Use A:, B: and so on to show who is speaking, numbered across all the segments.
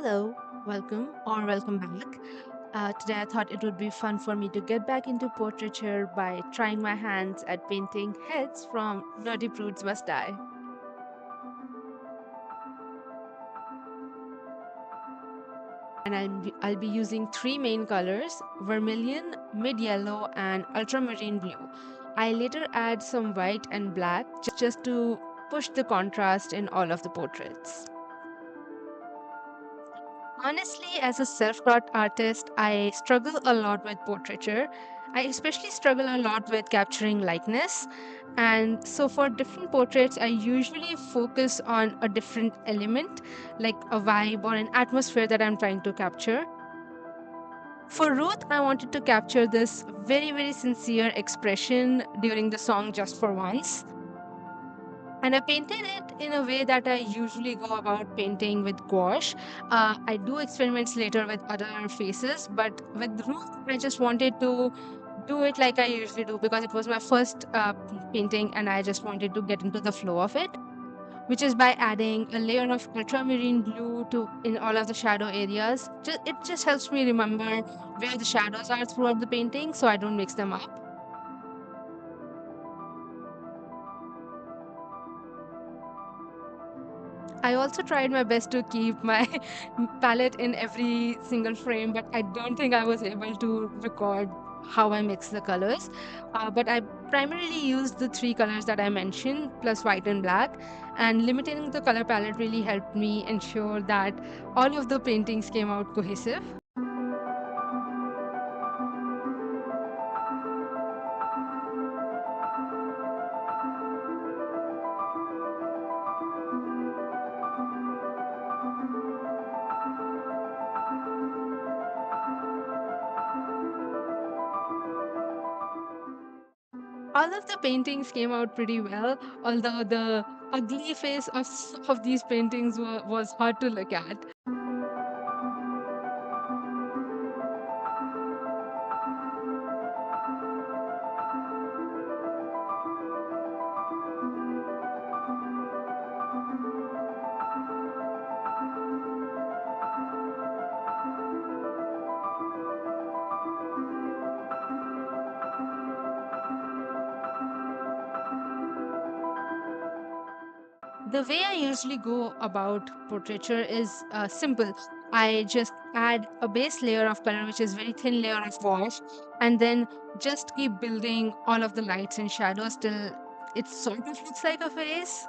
A: Hello, welcome back. Today I thought it would be fun for me to get back into portraiture by trying my hands at painting heads from Naughty Prudes Must Die. And I'll be using three main colors: vermilion, mid yellow, and ultramarine blue. I later add some white and black just to push the contrast in all of the portraits. Honestly, as a self taught artist, I struggle a lot with portraiture. I especially struggle a lot with capturing likeness. And so, for different portraits, I usually focus on a different element, like a vibe or an atmosphere that I'm trying to capture. For Ruth, I wanted to capture this very sincere expression during the song Just for Once. And I painted it in a way that I usually go about painting with gouache. I do experiments later with other faces, but with Ruth, I just wanted to do it like I usually do because it was my first painting and I just wanted to get into the flow of it, which is by adding a layer of ultramarine blue to in all of the shadow areas. It just helps me remember where the shadows are throughout the painting so I don't mix them up. I also tried my best to keep my palette in every single frame, but I don't think I was able to record how I mix the colors. But I primarily used the three colors that I mentioned, plus white and black. And limiting the color palette really helped me ensure that all of the paintings came out cohesive. All of the paintings came out pretty well, although the ugly face of some of these paintings was hard to look at. The way I usually go about portraiture is simple. I just add a base layer of color, which is very thin layer of wash, and then just keep building all of the lights and shadows till it sort of looks like a face.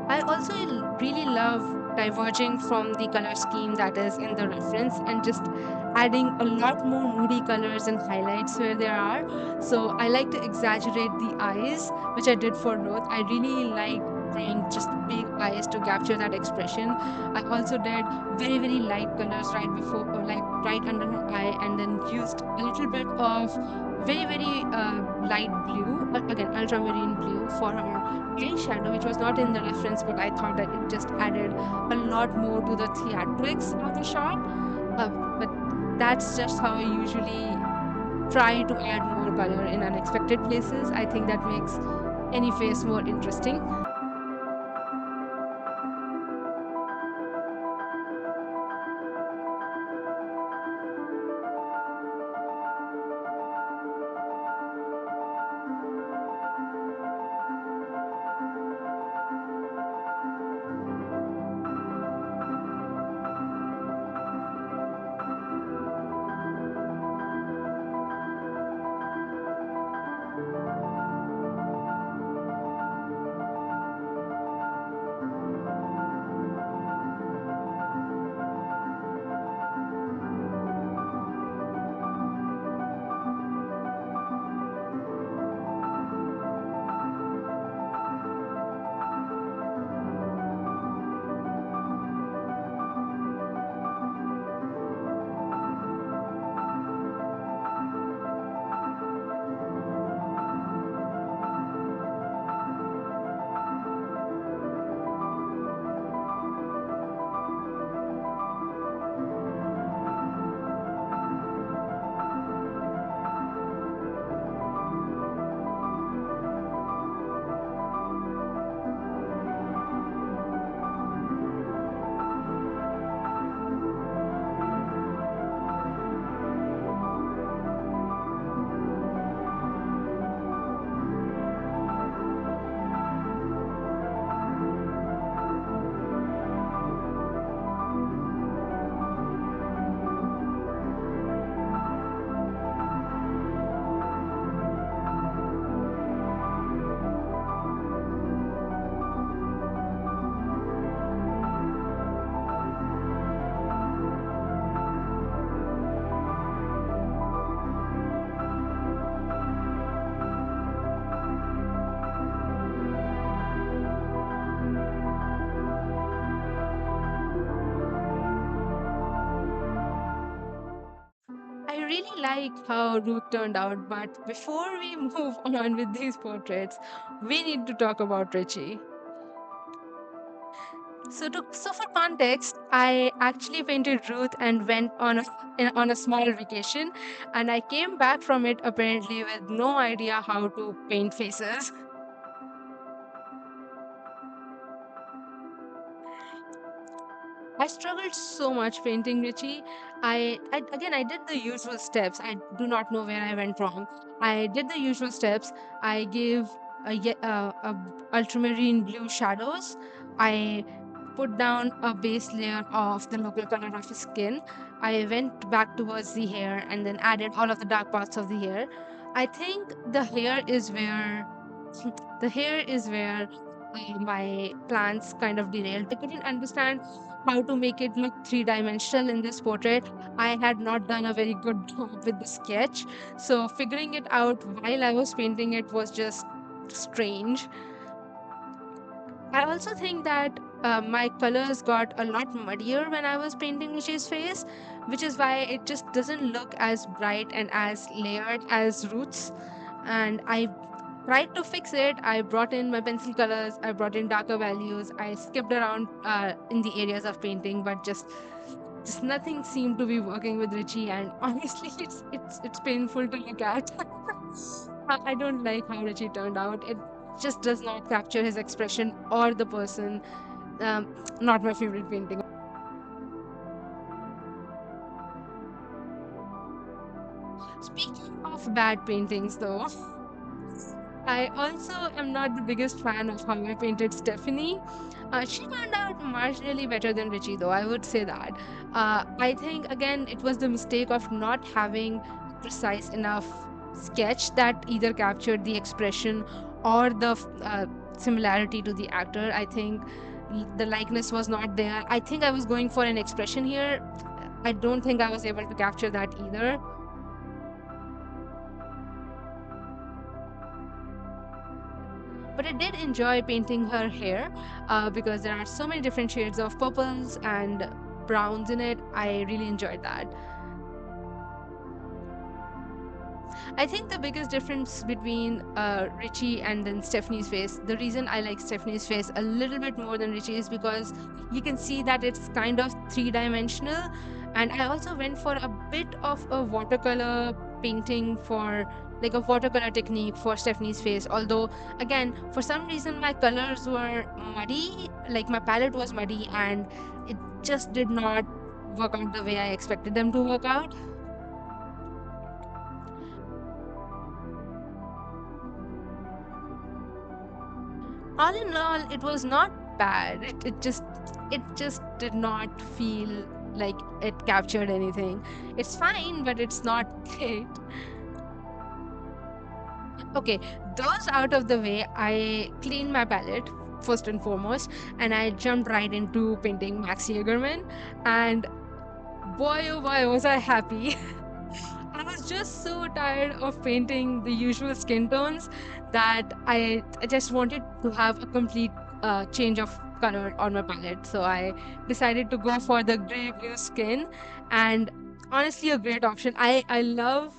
A: I also really love diverging from the color scheme that is in the reference and just adding a lot more moody colors and highlights where there are. So I like to exaggerate the eyes, which I did for Ruth. I really like drawing just big eyes to capture that expression. I also did very light colors right before, or like right under her eye, and then used a little bit of very light blue, again ultramarine blue for her eyeshadow, which was not in the reference, but I thought that it just added a lot more to the theatrics of the shot. But that's just how I usually try to add more color in unexpected places. I think that makes any face more interesting. really like how Ruth turned out, but before we move on with these portraits, we need to talk about Richie. So for context, I actually painted Ruth and went on on a small vacation, and I came back from it apparently with no idea how to paint faces. I struggled so much painting Richie. I did the usual steps. I do not know where I went wrong. I did the usual steps. I gave a ultramarine blue shadows. I put down a base layer of the local color of his skin. I went back towards the hair and then added all of the dark parts of the hair. I think the hair is where my plans kind of derailed. I couldn't understand how to make it look three-dimensional in this portrait. I had not done a very good job with the sketch, so figuring it out while I was painting it was just strange. I also think that my colors got a lot muddier when I was painting Richie's face, which is why it just doesn't look as bright and as layered as Roots. And I tried to fix it. I brought in my pencil colors, I brought in darker values, I skipped around in the areas of painting, but just nothing seemed to be working with Richie. And honestly, it's painful to look at. I don't like how Richie turned out. It just does not capture his expression or the person. Um, Not my favorite painting. Speaking of bad paintings, though, I also am not the biggest fan of how I painted Stephanie. She turned out marginally better than Richie, though, I would say that. I think, again, it was the mistake of not having a precise enough sketch that either captured the expression or the similarity to the actor. I think the likeness was not there. I think I was going for an expression here. I don't think I was able to capture that either. But I did enjoy painting her hair because there are so many different shades of purples and browns in it. I really enjoyed that. I think the biggest difference between Richie and then Stephanie's face, the reason I like Stephanie's face a little bit more than Richie is because you can see that it's kind of three-dimensional. And I also went for a bit of a watercolor painting for like a watercolor technique for Stephanie's face. Although, again, for some reason, my colors were muddy, like my palette was muddy, and it just did not work out the way I expected them to work out. All in all, it was not bad. It just did not feel like it captured anything. It's fine, but it's not great. Okay, those out of the way, I cleaned my palette first and foremost, and I jumped right into painting Max Jagerman. And boy, oh boy, was I happy. I was just so tired of painting the usual skin tones that I just wanted to have a complete change of color on my palette. So I decided to go for the gray blue skin, and honestly, a great option. I love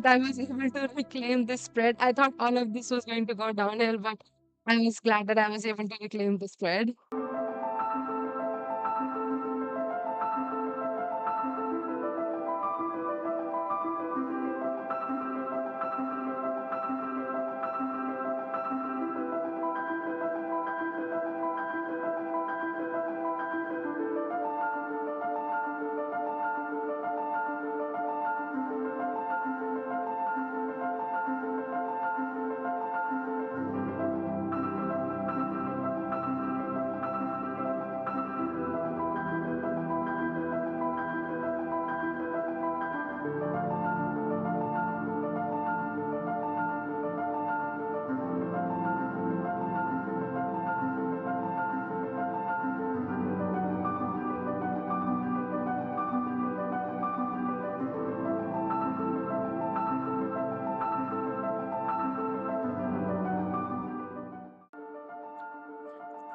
A: that I was able to reclaim this spread. I thought all of this was going to go downhill, but I was glad that I was able to reclaim the spread.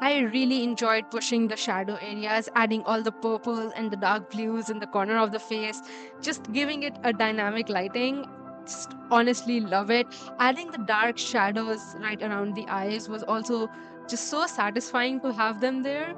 A: I really enjoyed pushing the shadow areas, adding all the purple and the dark blues in the corner of the face, just giving it a dynamic lighting. Just honestly love it. Adding the dark shadows right around the eyes was also just so satisfying to have them there.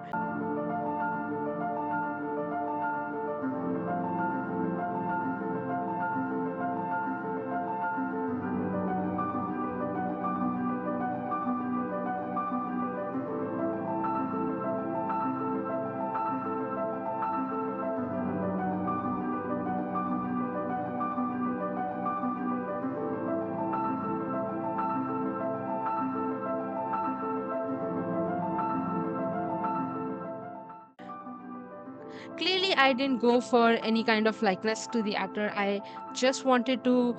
A: Clearly, I didn't go for any kind of likeness to the actor. I just wanted to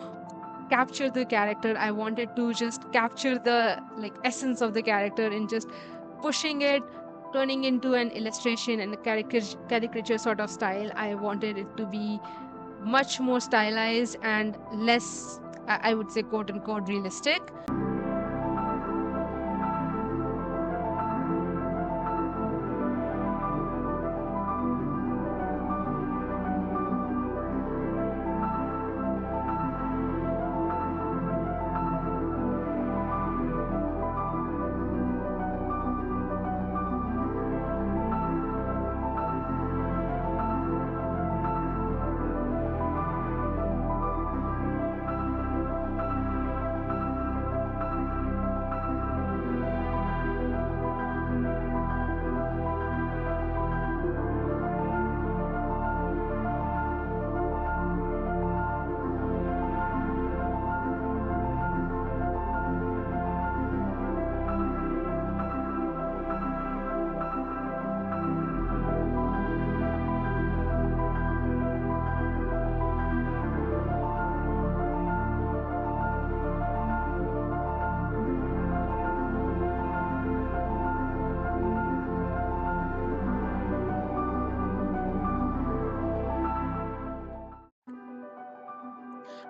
A: capture the character. I wanted to just capture the like essence of the character and just pushing it, turning into an illustration and a caricature sort of style. I wanted it to be much more stylized and less, I would say, quote unquote, realistic.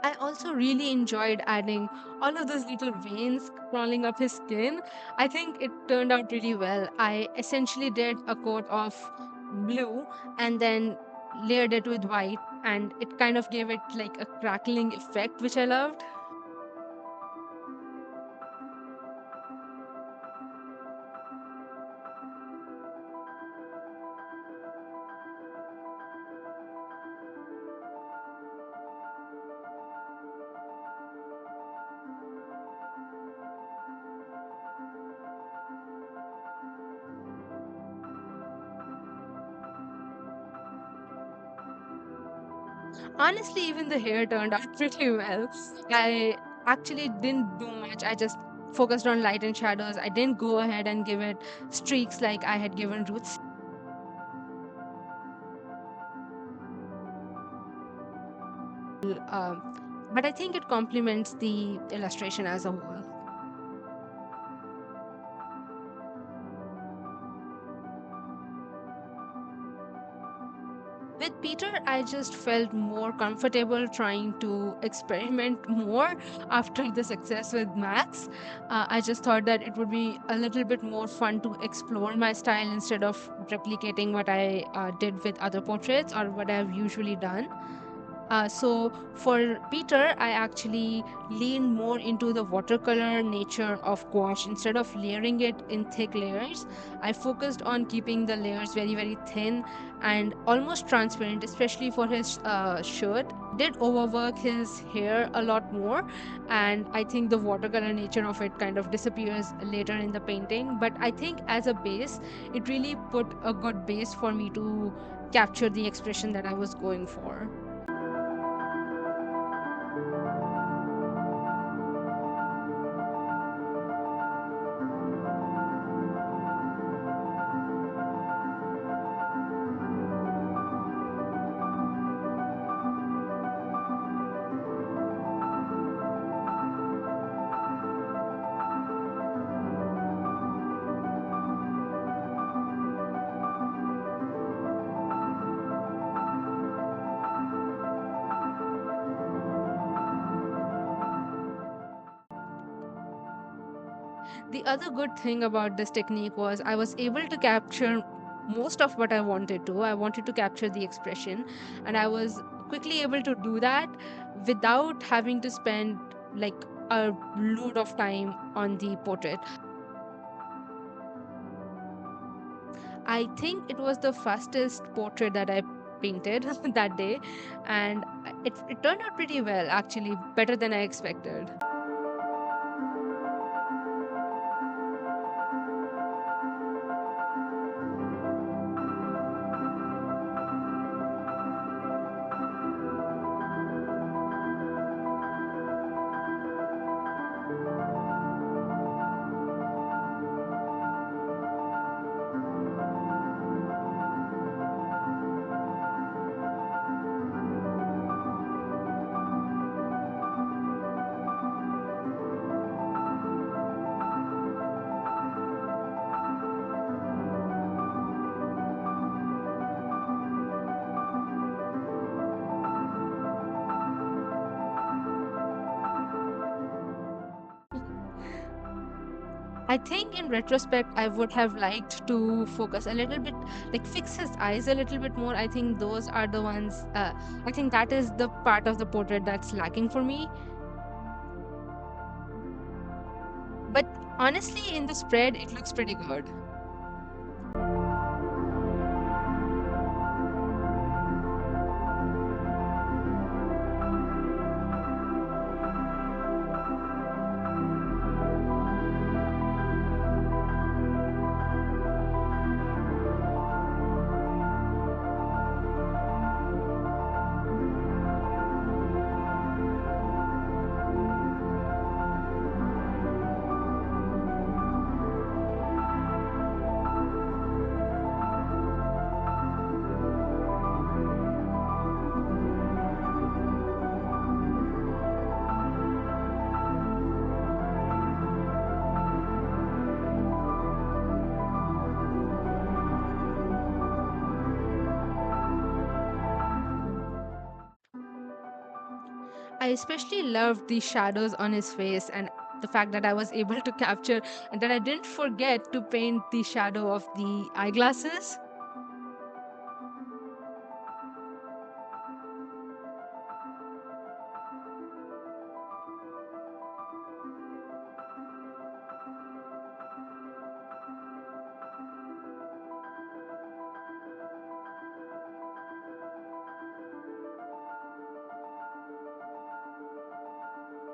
A: I also really enjoyed adding all of those little veins crawling up his skin. I think it turned out really well. I essentially did a coat of blue and then layered it with white, and it kind of gave it like a crackling effect, which I loved. Honestly, even the hair turned out pretty well. I actually didn't do much. I just focused on light and shadows. I didn't go ahead and give it streaks like I had given Ruth. Um, but I think it complements the illustration as a whole. With Peter, I just felt more comfortable trying to experiment more after the success with Max. I just thought that it would be a little bit more fun to explore my style instead of replicating what I did with other portraits or what I've usually done. So for Peter, I actually leaned more into the watercolor nature of gouache instead of layering it in thick layers. I focused on keeping the layers very, very thin and almost transparent, especially for his shirt. Did overwork his hair a lot more, and I think the watercolor nature of it kind of disappears later in the painting. But I think as a base, it really put a good base for me to capture the expression that I was going for. The other good thing about this technique was I was able to capture most of what I wanted to. I wanted to capture the expression, and I was quickly able to do that without having to spend like a load of time on the portrait. I think it was the fastest portrait that I painted that day, and it turned out pretty well, actually, better than I expected. I think in retrospect, I would have liked to focus a little bit, like fix his eyes a little bit more. I think those are the ones, I think that is the part of the portrait that's lacking for me. But honestly, in the spread, it looks pretty good. I especially loved the shadows on his face and the fact that I was able to capture and that I didn't forget to paint the shadow of the eyeglasses.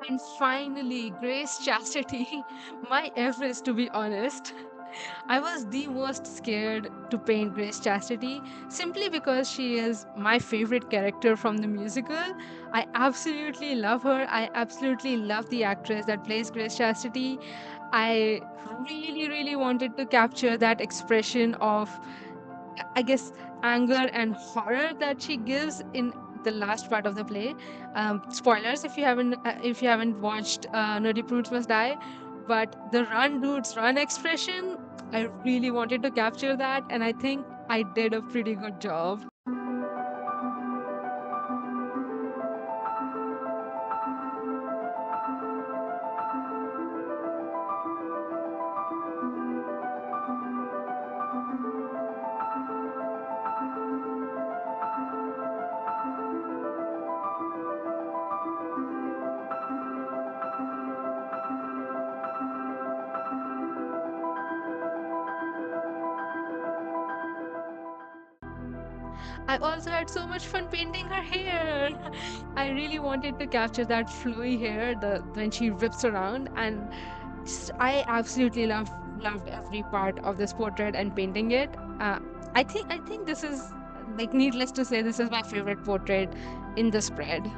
A: And finally, Grace Chastity, my Everest, to be honest. I was the most scared to paint Grace Chastity simply because she is my favorite character from the musical. I absolutely love her. I absolutely love the actress that plays Grace Chastity. I really, really wanted to capture that expression of, I guess, anger and horror that she gives in the last part of the play. Spoilers if you haven't watched Nerdy Prudes Must Die, but the "Run Dudes Run" expression, I really wanted to capture that, and I think I did a pretty good job. I also had so much fun painting her hair. I really wanted to capture that flowy hair, the when she rips around, and I absolutely loved every part of this portrait and painting it. I think this is, like, needless to say, this is my favorite portrait in the spread.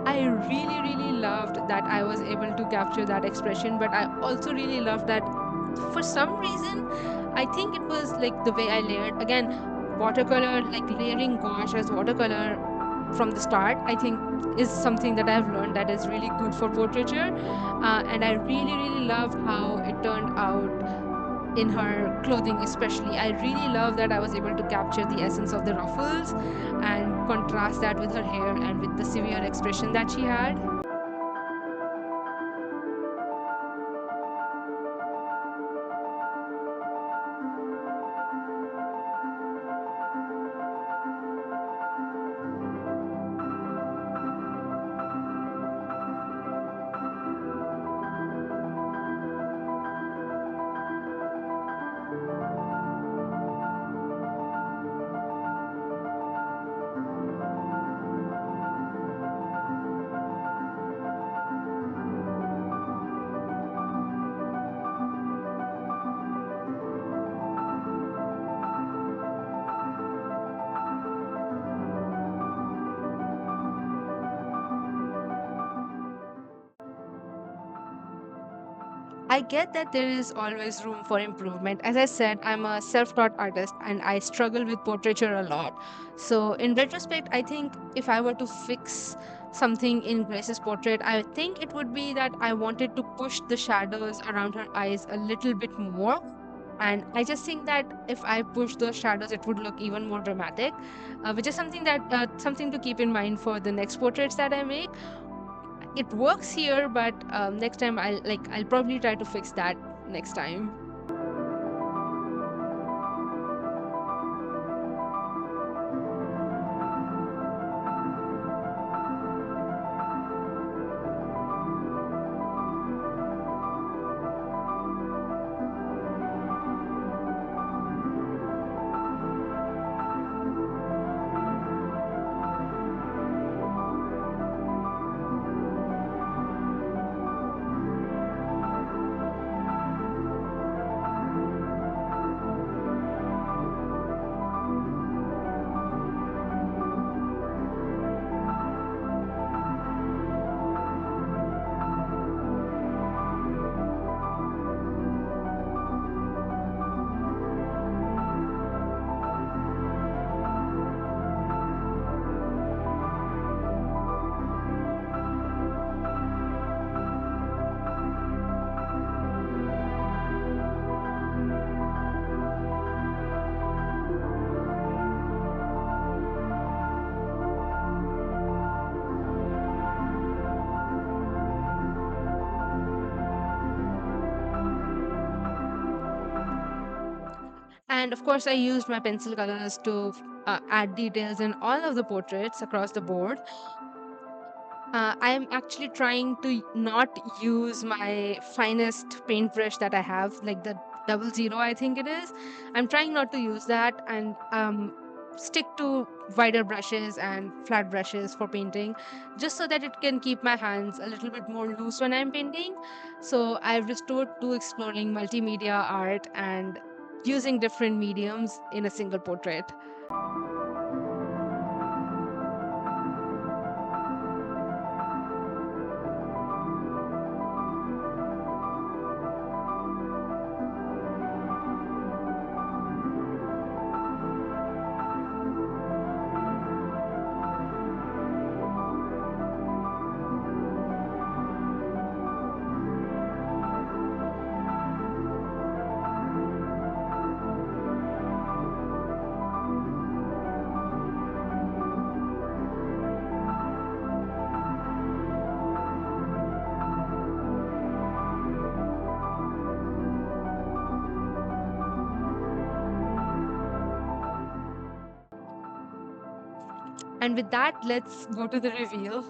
A: I really, really loved that I was able to capture that expression, but I also really loved that for some reason, I think it was like the way I layered. Again, watercolor, like layering gouache as watercolor from the start, I think is something that I've learned that is really good for portraiture. And I really, really loved how it turned out in her clothing, especially. I really love that I was able to capture the essence of the ruffles and contrast that with her hair and with the severe expression that she had. I get that there is always room for improvement. As I said, I'm a self taught artist and I struggle with portraiture a lot. So, in retrospect, I think if I were to fix something in Grace's portrait, I think it would be that I wanted to push the shadows around her eyes a little bit more. And I just think that if I push those shadows, it would look even more dramatic, which is something to keep in mind for the next portraits that I make. It works here, but next time I'll probably try to fix that next time. And of course, I used my pencil colors to add details in all of the portraits across the board. I'm actually trying to not use my finest paintbrush that I have, like the 00, I think it is. I'm trying not to use that and stick to wider brushes and flat brushes for painting, just so that it can keep my hands a little bit more loose when I'm painting. So I've restored to exploring multimedia art and using different mediums in a single portrait. And with that, let's go to the reveal.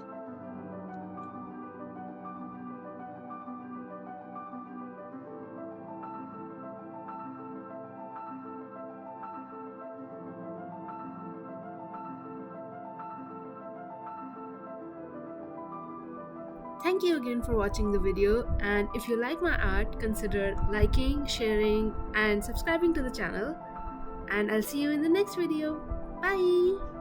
B: Thank you again for watching the video, and if you like my art, consider liking, sharing and subscribing to the channel, and I'll see you in the next video. Bye!